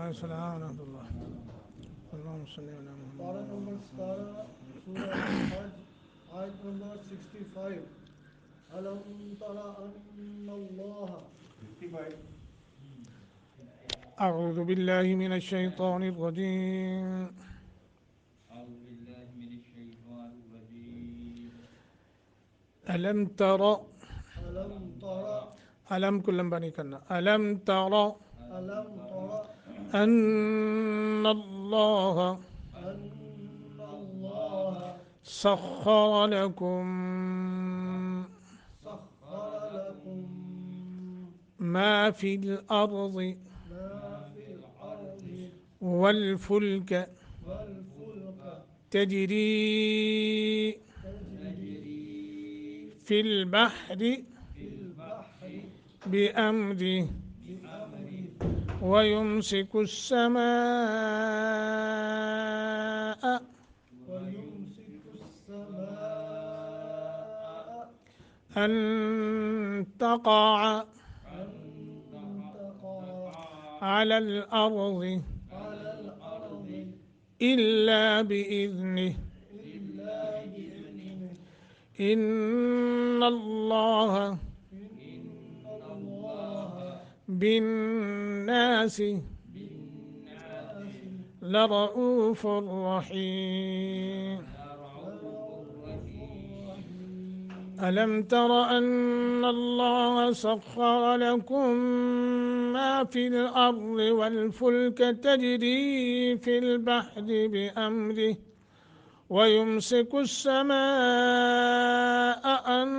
السلام ورحمۃ اللہ اللہم صلی علی محمد۔ پارہ نمبر 17 سورہ الحج آیت نمبر 65 الم تر ان اللہ 65 اعوذ باللہ من الشیطان الرجیم الم تر الم تر الم کو لمبا نہیں کرنا، الم تر الم تر ان اللہ ان اللہ سخر لکم سخر لکم ما فی الارض ما فی الارض والفلک والفلک تجری تجری فی البحر فی البحر بأمره بأمره ويمسك السماء ويمسك السماء أن تقع أن تقع على الأرض على الأرض إلا بإذنه إلا بإذنه إن الله إن الله بالناس بالناس لرؤوف رحيم لرؤوف رحيم ألم تر أن الله سخر لكم ما في الأرض والفلك تجري في البحر بأمره ويمسك السماء أن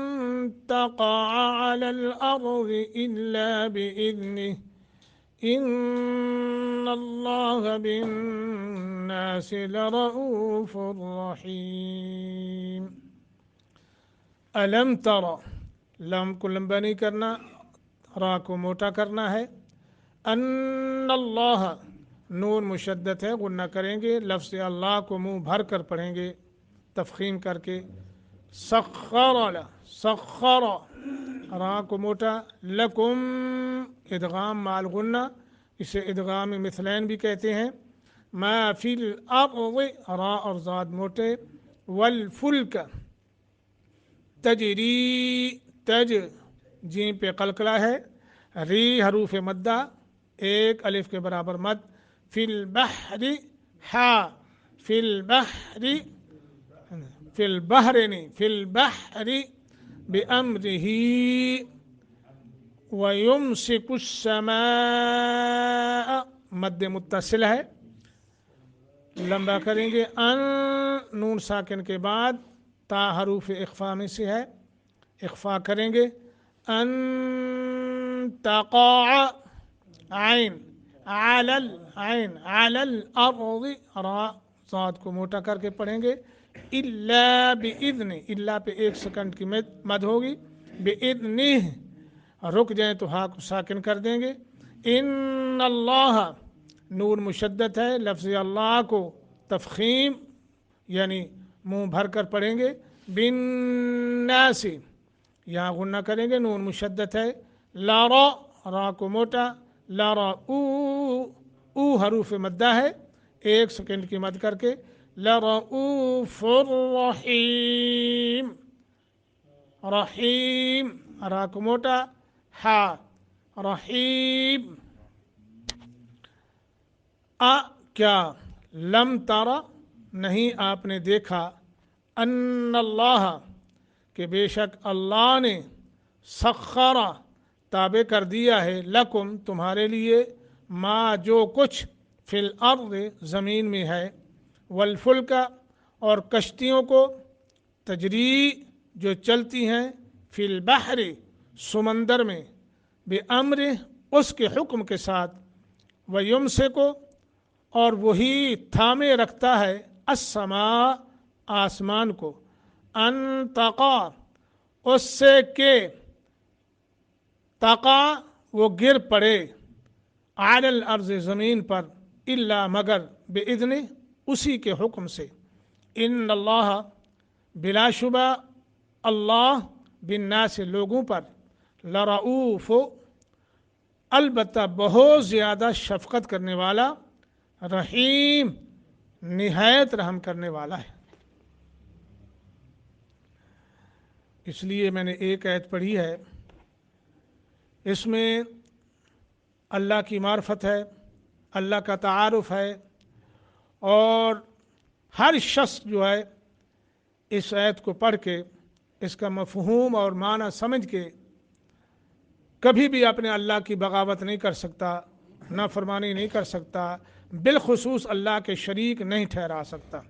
تقع على الأرض إلا بإذنه إن الله بالناس لرؤوف رحيم الم تر لم کو لمبا نہیں کرنا، را کو موٹا کرنا ہے، ان اللہ نون مشدد ہے، غنہ کریں گے، لفظ اللہ کو منہ بھر کر پڑھیں گے تفخیم کر کے، سخر سخر را کو موٹا، لکم ادغام مال غنہ، اسے ادغام مثلین بھی کہتے ہیں، ما فی الارض را اور زاد موٹے، والفلک تجری تج جیم پہ قلقلہ ہے، ری حروف مدہ ایک الف کے برابر مد، فی البحر ہا فی البحر فی البحر نہیں فی البحر بأمرہ ویمسک السماء مد متصل ہے، لمبا کریں گے، ان نون ساکن کے بعد تا حروف اخفا میں سے ہے، اخفا کریں گے، ان تقع عین علی العین علی الارض را ذات کو موٹا کر کے پڑھیں گے، الا باذن الا پہ ایک سیکنڈ کی مد ہوگی، باذنہ رک جائیں تو ہا کو ساکن کر دیں گے، ان اللہ نون مشدد ہے، لفظ اللہ کو تفخیم یعنی منہ بھر کر پڑھیں گے، بالناس یہاں غنہ کریں گے، نون مشدد ہے، لارا را کو موٹا، لارا او حروف مدہ ہے، ایک سیکنڈ کی مد کر کے، لرؤوف الرحیم رحیم را کو موٹا، ہا رحیم کیا لم تارا نہیں آپ نے دیکھا، ان اللہ کہ بے شک اللہ نے، سخرا تابع کر دیا ہے، لکم تمہارے لیے، ما جو کچھ، فی الارض زمین میں ہے، والفلک اور کشتیوں کو، تجری جو چلتی ہیں، فی البحر سمندر میں، بامر اس کے حکم کے ساتھ، ویمسک اور وہی تھامے رکھتا ہے، السماء آسمان کو، ان تقع اس سے کہ تقع وہ گر پڑے، علی الارض زمین پر، الا مگر، باذن اسی کے حکم سے، ان اللہ بلا شبہ اللہ بالناس لوگوں پر، لرؤوف البتہ بہت زیادہ شفقت کرنے والا، رحیم، نہایت رحم کرنے والا ہے۔ اس لیے میں نے ایک آیت پڑھی ہے، اس میں اللہ کی معرفت ہے، اللہ کا تعارف ہے، اور ہر شخص جو ہے اس آیت کو پڑھ کے اس کا مفہوم اور معنی سمجھ کے کبھی بھی اپنے اللہ کی بغاوت نہیں کر سکتا، نافرمانی نہیں کر سکتا، بالخصوص اللہ کے شریک نہیں ٹھہرا سکتا۔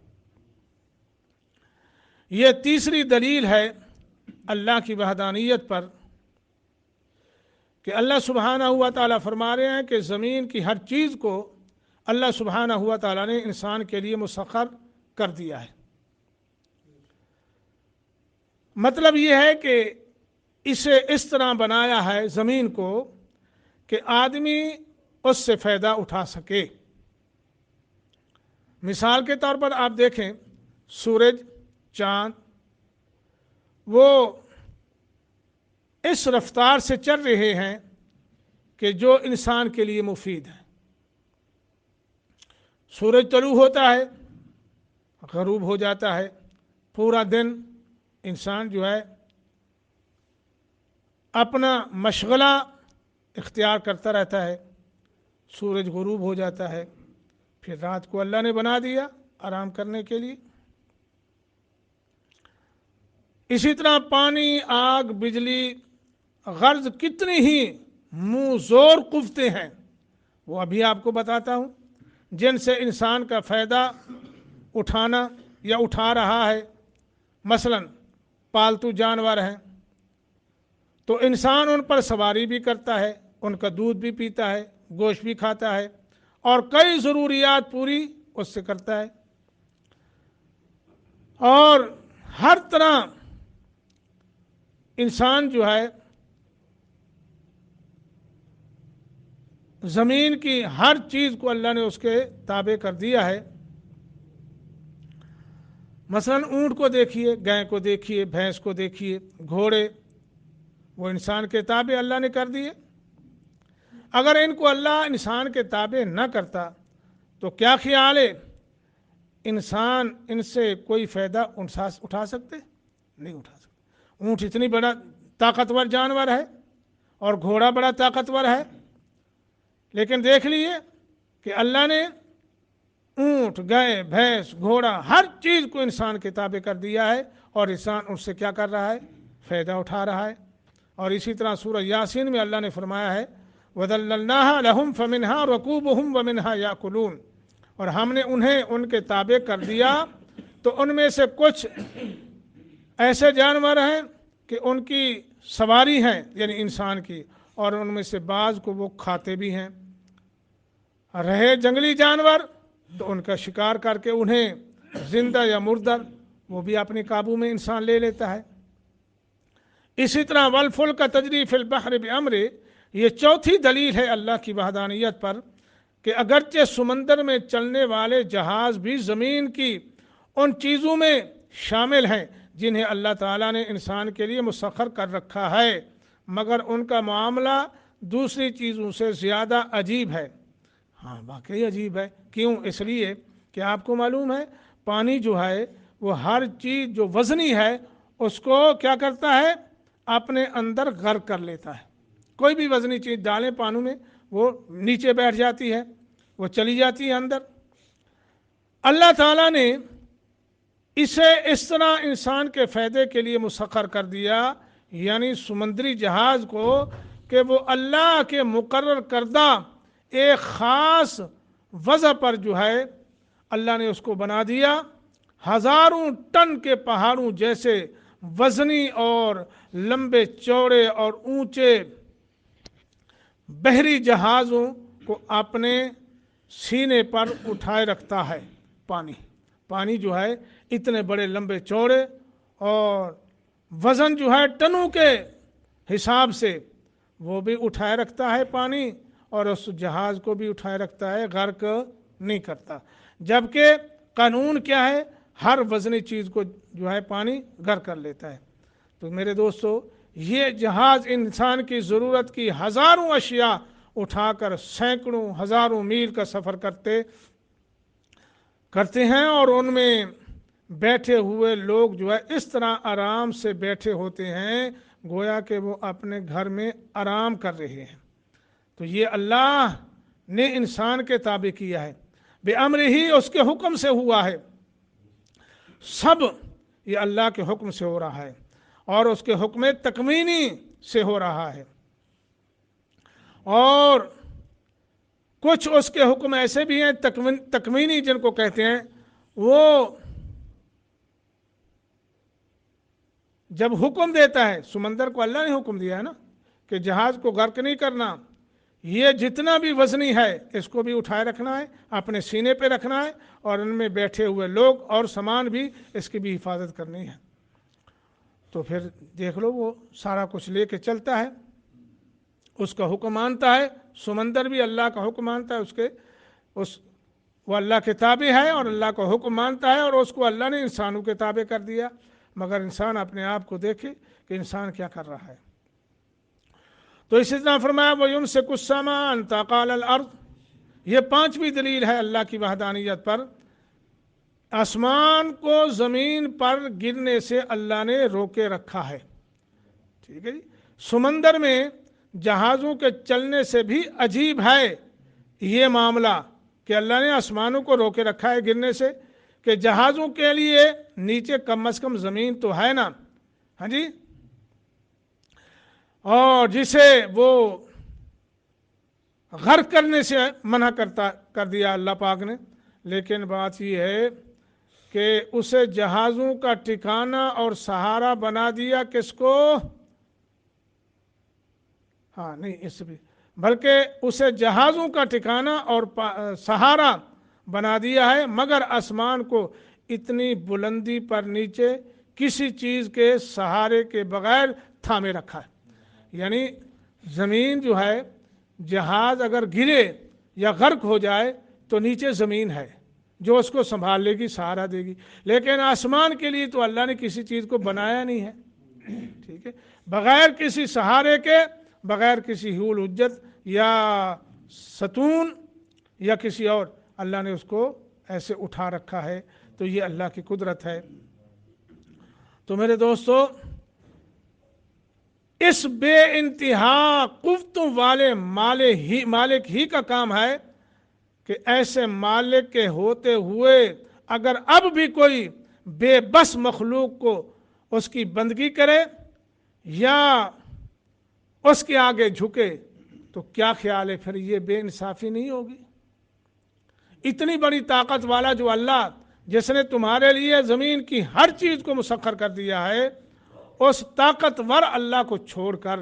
یہ تیسری دلیل ہے اللہ کی وحدانیت پر کہ اللہ سبحانہ ہوا تعالیٰ فرما رہے ہیں کہ زمین کی ہر چیز کو اللہ سبحانہ ہوا تعالیٰ نے انسان کے لیے مسخر کر دیا ہے۔ مطلب یہ ہے کہ اسے اس طرح بنایا ہے زمین کو کہ آدمی اس سے فائدہ اٹھا سکے۔ مثال کے طور پر آپ دیکھیں سورج، چاند، وہ اس رفتار سے چل رہے ہیں کہ جو انسان کے لیے مفید ہے۔ سورج طلوع ہوتا ہے، غروب ہو جاتا ہے، پورا دن انسان جو ہے اپنا مشغلہ اختیار کرتا رہتا ہے، سورج غروب ہو جاتا ہے، پھر رات کو اللہ نے بنا دیا آرام کرنے کے لیے۔ اسی طرح پانی، آگ، بجلی، غرض کتنی ہی منہ زور قوتیں ہیں، وہ ابھی آپ کو بتاتا ہوں، جن سے انسان کا فائدہ اٹھانا یا اٹھا رہا ہے۔ مثلا پالتو جانور ہیں تو انسان ان پر سواری بھی کرتا ہے، ان کا دودھ بھی پیتا ہے، گوشت بھی کھاتا ہے، اور کئی ضروریات پوری اس سے کرتا ہے، اور ہر طرح انسان جو ہے زمین کی ہر چیز کو اللہ نے اس کے تابع کر دیا ہے۔ مثلا اونٹ کو دیکھیے، گائے کو دیکھیے، بھینس کو دیکھیے، گھوڑے، وہ انسان کے تابع اللہ نے کر دیے۔ اگر ان کو اللہ انسان کے تابع نہ کرتا تو کیا خیال ہے انسان ان سے کوئی فائدہ اٹھا سکتے؟ نہیں اٹھا سکتے۔ اونٹ اتنی بڑا طاقتور جانور ہے اور گھوڑا بڑا طاقتور ہے، لیکن دیکھ لیے کہ اللہ نے اونٹ، گائے، بھینس، گھوڑا، ہر چیز کو انسان کے تابع کر دیا ہے، اور انسان اس سے کیا کر رہا ہے؟ فائدہ اٹھا رہا ہے۔ اور اسی طرح سورہ یاسین میں اللہ نے فرمایا ہے وَذَلَّلْنَاهَا لَهُمْ فَمِنْهَا رَكُوبُهُمْ وَمِنْهَا يَأْكُلُونَ، اور ہم نے انہیں ان کے تابع کر دیا تو ان میں سے کچھ ایسے جانور ہیں کہ ان کی سواری ہیں، یعنی انسان کی، اور ان میں سے بعض کو وہ کھاتے بھی ہیں۔ رہے جنگلی جانور تو ان کا شکار کر کے انہیں زندہ یا مردہ وہ بھی اپنے قابو میں انسان لے لیتا ہے۔ اسی طرح والفلک تجری فی البحر بامرہ، یہ چوتھی دلیل ہے اللہ کی وحدانیت پر کہ اگرچہ سمندر میں چلنے والے جہاز بھی زمین کی ان چیزوں میں شامل ہیں جنہیں اللہ تعالیٰ نے انسان کے لیے مسخر کر رکھا ہے، مگر ان کا معاملہ دوسری چیزوں سے زیادہ عجیب ہے۔ ہاں واقعی عجیب ہے۔ کیوں؟ اس لیے کہ آپ کو معلوم ہے پانی جو ہے وہ ہر چیز جو وزنی ہے اس کو کیا کرتا ہے؟ اپنے اندر غرق کر لیتا ہے۔ کوئی بھی وزنی چیز ڈالیں پانی میں وہ نیچے بیٹھ جاتی ہے، وہ چلی جاتی ہے اندر۔ اللہ تعالیٰ نے اسے اس طرح انسان کے فائدے کے لیے مسخر کر دیا، یعنی سمندری جہاز کو، کہ وہ اللہ کے مقرر کردہ ایک خاص وضع پر جو ہے اللہ نے اس کو بنا دیا۔ ہزاروں ٹن کے پہاڑوں جیسے وزنی اور لمبے چوڑے اور اونچے بحری جہازوں کو اپنے سینے پر اٹھائے رکھتا ہے۔ پانی جو ہے اتنے بڑے لمبے چوڑے اور وزن جو ہے ٹنوں کے حساب سے وہ بھی اٹھائے رکھتا ہے پانی، اور اس جہاز کو بھی اٹھائے رکھتا ہے، غرق نہیں کرتا۔ جبکہ قانون کیا ہے؟ ہر وزنی چیز کو جو ہے پانی غرق کر لیتا ہے۔ تو میرے دوستو، یہ جہاز انسان کی ضرورت کی ہزاروں اشیاء اٹھا کر سینکڑوں ہزاروں میل کا سفر کرتے ہیں، اور ان میں بیٹھے ہوئے لوگ جو ہے اس طرح آرام سے بیٹھے ہوتے ہیں گویا کہ وہ اپنے گھر میں آرام کر رہے ہیں۔ تو یہ اللہ نے انسان کے تابع کیا ہے، بے امر ہی اس کے حکم سے ہوا ہے، سب یہ اللہ کے حکم سے ہو رہا ہے اور اس کے حکم تکوینی سے ہو رہا ہے، اور کچھ اس کے حکم ایسے بھی ہیں تکوینی جن کو کہتے ہیں، وہ جب حکم دیتا ہے، سمندر کو اللہ نے حکم دیا ہے نا کہ جہاز کو غرق نہیں کرنا، یہ جتنا بھی وزنی ہے اس کو بھی اٹھائے رکھنا ہے، اپنے سینے پہ رکھنا ہے، اور ان میں بیٹھے ہوئے لوگ اور سامان بھی اس کی بھی حفاظت کرنی ہے۔ تو پھر دیکھ لو وہ سارا کچھ لے کے چلتا ہے، اس کا حکم مانتا ہے، سمندر بھی اللہ کا حکم مانتا ہے، وہ اللہ کے تابع ہے اور اللہ کا حکم مانتا ہے، اور اس کو اللہ نے انسانوں کے تابع کر دیا، مگر انسان اپنے آپ کو دیکھے کہ انسان کیا کر رہا ہے۔ تو اسی طرح فرمایا وَيُمْسِكُ السَّمَاءَ أَن تَقَعَ عَلَى الْأَرْضِ، یہ پانچویں دلیل ہے اللہ کی وحدانیت پر، آسمان کو زمین پر گرنے سے اللہ نے روکے رکھا ہے، ٹھیک ہے جی۔ سمندر میں جہازوں کے چلنے سے بھی عجیب ہے یہ معاملہ کہ اللہ نے آسمانوں کو روکے رکھا ہے گرنے سے، کہ جہازوں کے لیے نیچے کم از کم زمین تو ہے نا، ہاں جی، اور جسے وہ غرق کرنے سے منع کر دیا اللہ پاک نے، لیکن بات یہ ہے کہ اسے جہازوں کا ٹھکانہ اور سہارا بنا دیا کس کو؟ ہاں نہیں، اس بھی بلکہ اسے جہازوں کا ٹھکانہ اور سہارا بنا دیا ہے، مگر آسمان کو اتنی بلندی پر نیچے کسی چیز کے سہارے کے بغیر تھامے رکھا ہے، یعنی زمین جو ہے، جہاز اگر گرے یا غرق ہو جائے تو نیچے زمین ہے جو اس کو سنبھال لے گی، سہارا دے گی، لیکن آسمان کے لیے تو اللہ نے کسی چیز کو بنایا نہیں ہے، ٹھیک ہے، بغیر کسی سہارے کے، بغیر کسی حول حجت یا ستون یا کسی اور، اللہ نے اس کو ایسے اٹھا رکھا ہے، تو یہ اللہ کی قدرت ہے۔ تو میرے دوستو، اس بے انتہا قوتوں والے مالک ہی کا کام ہے کہ ایسے مالک کے ہوتے ہوئے اگر اب بھی کوئی بے بس مخلوق کو اس کی بندگی کرے یا اس کے آگے جھکے تو کیا خیال ہے، پھر یہ بے انصافی نہیں ہوگی؟ اتنی بڑی طاقت والا جو اللہ، جس نے تمہارے لیے زمین کی ہر چیز کو مسخر کر دیا ہے، اس طاقتور اللہ کو چھوڑ کر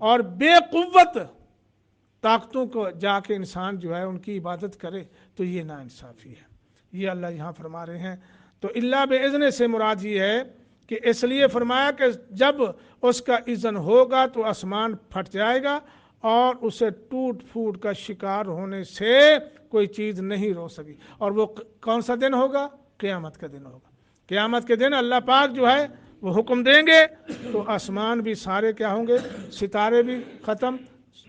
اور بے قوت طاقتوں کو جا کے انسان جو ہے ان کی عبادت کرے تو یہ ناانصافی ہے، یہ اللہ یہاں فرما رہے ہیں۔ تو اللہ باذن سے مراد یہ ہے کہ اس لیے فرمایا کہ جب اس کا اذن ہوگا تو آسمان پھٹ جائے گا اور اسے ٹوٹ پھوٹ کا شکار ہونے سے کوئی چیز نہیں روک سکی، اور وہ کون سا دن ہوگا؟ قیامت کا دن ہوگا۔ قیامت کے دن اللہ پاک جو ہے وہ حکم دیں گے تو آسمان بھی سارے کیا ہوں گے، ستارے بھی ختم،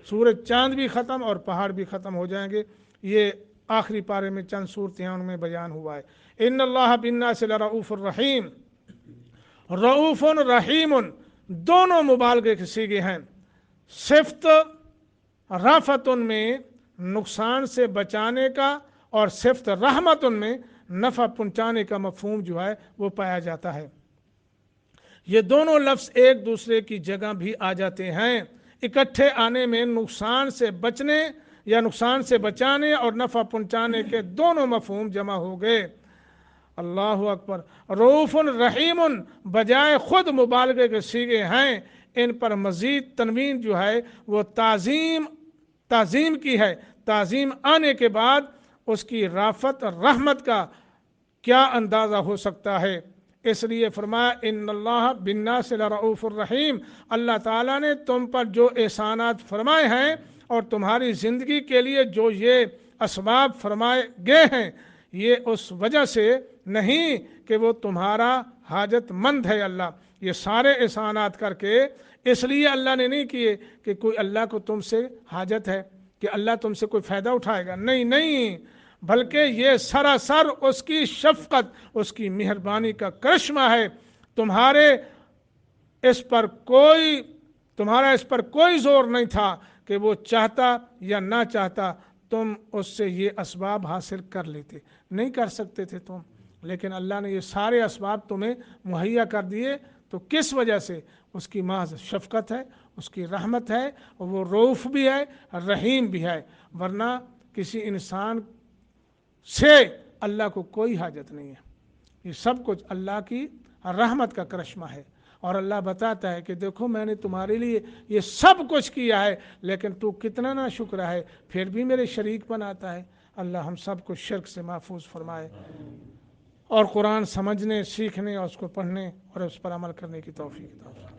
سورج چاند بھی ختم، اور پہاڑ بھی ختم ہو جائیں گے۔ یہ آخری پارے میں چند صورتیں ان میں بیان ہوا ہے۔ ان اللہ بالناس لرؤوف الرحیم، رؤوف رحیم دونوں مبالغے کے صیغے ہیں۔ صفت رافت میں نقصان سے بچانے کا اور صفت رحمت میں نفع پہنچانے کا مفہوم جو ہے وہ پایا جاتا ہے۔ یہ دونوں لفظ ایک دوسرے کی جگہ بھی آ جاتے ہیں، اکٹھے آنے میں نقصان سے بچنے یا نقصان سے بچانے اور نفع پہنچانے کے دونوں مفہوم جمع ہو گئے۔ اللہ اکبر۔ رؤوف رحیم بجائے خود مبالغے کے صیغے ہیں، ان پر مزید تنوین جو ہے وہ تعظیم کی ہے۔ تعظیم آنے کے بعد اس کی رافت اور رحمت کا کیا اندازہ ہو سکتا ہے؟ اس لیے فرمایا ان اللہ بالناس لرؤوف الرحیم، اللہ تعالیٰ نے تم پر جو احسانات فرمائے ہیں اور تمہاری زندگی کے لیے جو یہ اسباب فرمائے گئے ہیں، یہ اس وجہ سے نہیں کہ وہ تمہارا حاجت مند ہے۔ اللہ یہ سارے احسانات کر کے اس لیے اللہ نے نہیں کیے کہ کوئی اللہ کو تم سے حاجت ہے، کہ اللہ تم سے کوئی فائدہ اٹھائے گا، نہیں نہیں، بلکہ یہ سراسر اس کی شفقت، اس کی مہربانی کا کرشمہ ہے۔ تمہارا اس پر کوئی زور نہیں تھا کہ وہ چاہتا یا نہ چاہتا تم اس سے یہ اسباب حاصل کر لیتے، نہیں کر سکتے تھے تم، لیکن اللہ نے یہ سارے اسباب تمہیں مہیا کر دیے۔ تو کس وجہ سے؟ اس کی محض شفقت ہے، اس کی رحمت ہے، اور وہ رؤوف بھی ہے، رحیم بھی ہے، ورنہ کسی انسان سے اللہ کو کوئی حاجت نہیں ہے۔ یہ سب کچھ اللہ کی رحمت کا کرشمہ ہے، اور اللہ بتاتا ہے کہ دیکھو میں نے تمہارے لیے یہ سب کچھ کیا ہے، لیکن تو کتنا نا شکر ہے، پھر بھی میرے شریک بناتا ہے۔ اللہ ہم سب کو شرک سے محفوظ فرمائے، اور قرآن سمجھنے، سیکھنے، اور اس کو پڑھنے اور اس پر عمل کرنے کی توفیق عطا فرمائے۔